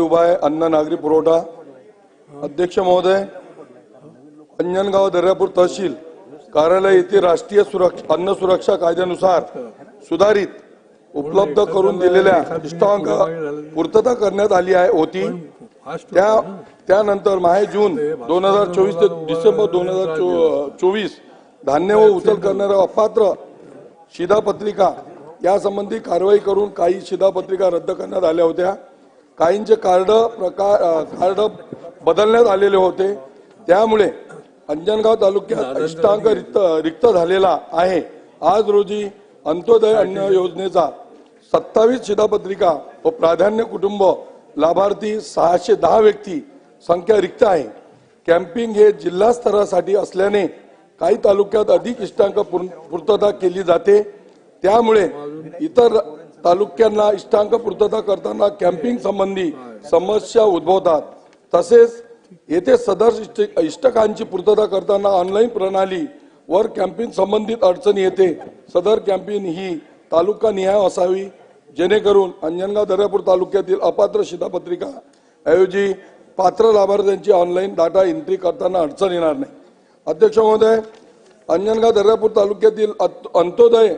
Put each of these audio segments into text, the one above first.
उभा आहे अन्न नागरी पुरवठा अध्यक्ष महोदय, अंजनगाव दर्यापूर तहसील कार्यालय येथे राष्ट्रीय अन्न सुरक्षा कायद्यानुसार सुधारित उपलब्ध करून दिलेल्या इष्टांक पूर्तता करण्यात आली होती। त्यानंतर माहे जून 2024 ते डिसेंबर 2024 धान्य व उचल करणाऱ्या अपात्र शिधापत्रिका यासंबंधी कारवाई करून काही शिधापत्रिका रद्द करण्यात आल्या होत्या। काहींचे कार्ड बदलण्यात आलेले होते। त्यामुळे अंजनगाव तालुक्यात इष्टांक रिक्त झालेला आहे। आज रोजी अंत्योदय अन्न योजनेचा 27 शिधापत्रिका व प्राधान्य कुटुंब लाभार्थी 610 व्यक्ती संख्या रिक्त आहे। कॅम्पिंग हे जिल्हा स्तरासाठी असल्याने काही तालुक्यात अधिक इष्टांक पूर्तता केली जाते। त्यामुळे इतर तालुक्यांना इष्टांक पूर्तता करताना कॅम्पिंग संबंधी समस्या उद्भवतात। तसेच येथे सदर इष्टकांची पूर्तता करताना ऑनलाईन प्रणाली वर कॅम्पिंग संबंधित अडचणी येते। सदर कॅम्पिंग ही तालुका निहाय असावी जेणेकरून अंजनगाव दर्यापूर तालुक्यातील अपात्र शिधापत्रिका ऐवजी पात्र लाभार्थ्यांची ऑनलाईन डाटा एंट्री करताना अडचण येणार नाही। अध्यक्ष महोदय, अंजनगाव दर्यापूर तालुक्यातील अंत्योदय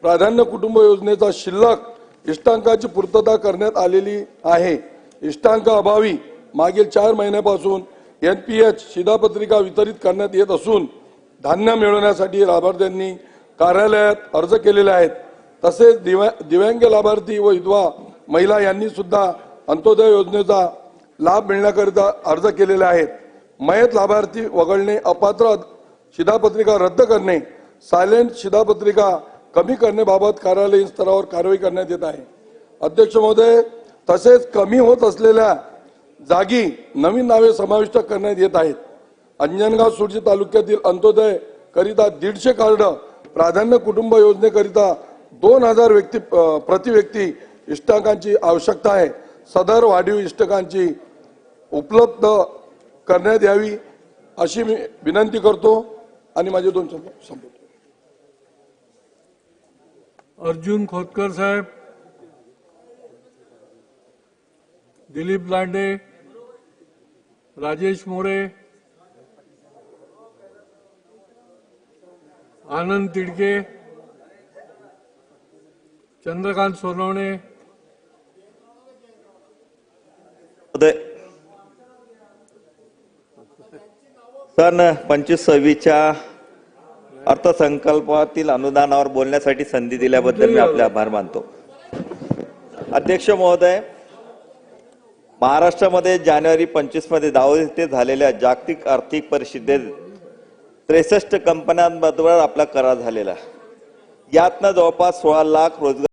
प्राधान्य कुटुंब योजनेचा शिल्लक इष्टांकाची पूर्तता करण्यात आलेली आहे। इष्टांक अभावी मागील 4 महिन्यापासून NPH शिधापत्रिका वितरित करण्यात येत असून धान्य मिळवण्यासाठी लाभार्थ्यांनी कार्यालयात अर्ज केलेले आहेत। तसेच दिव्यांग लाभार्थी व विधवा महिला यांनी सुद्धा अंत्योदय योजनेचा लाभ मिळण्याकरिता अर्ज केलेले आहेत। मयत लाभार्थी वगळणे, अपात्र शिधापत्रिका रद्द करणे, सायलेंट शिधापत्रिका कमी करण्याबाबत कार्यालयीन स्तरावर कारवाई करण्यात येत आहे। अध्यक्ष महोदय, तसेच कमी होत असलेल्या जागी नवीन नावे समाविष्ट करण्यात येत आहेत। अंजनगाव सुरजी तालुक्यातील अंत्योदय करिता 150 कार्ड, प्राधान्य कुटुंब योजनेकरिता 2000 प्रति व्यक्ती इष्टांकांची आवश्यकता आहे। सदर वाढीव इष्टकांची उपलब्ध करण्यात यावी अशी मी विनंती करतो आणि माझे 2 शब्द संपवतो। अर्जुन खोतकर साहेब, दिलीप लांडे, राजेश मोरे, आनंद तिडके, चंद्रकांत सोनवणे। सन 25-26च्या अर्थसंकल्पातील अनुदानावर बोलण्यासाठी संधी दिल्याबद्दल मी आपले आभार मानतो। अध्यक्ष महोदय, महाराष्ट्रामध्ये जानेवारी 25 मध्ये दावोस येथे झालेल्या जागतिक आर्थिक परिषदेत 63 कंपन्यांबरोबर आपला करार झालेला। यातनं जवळपास 16 लाख रोजगार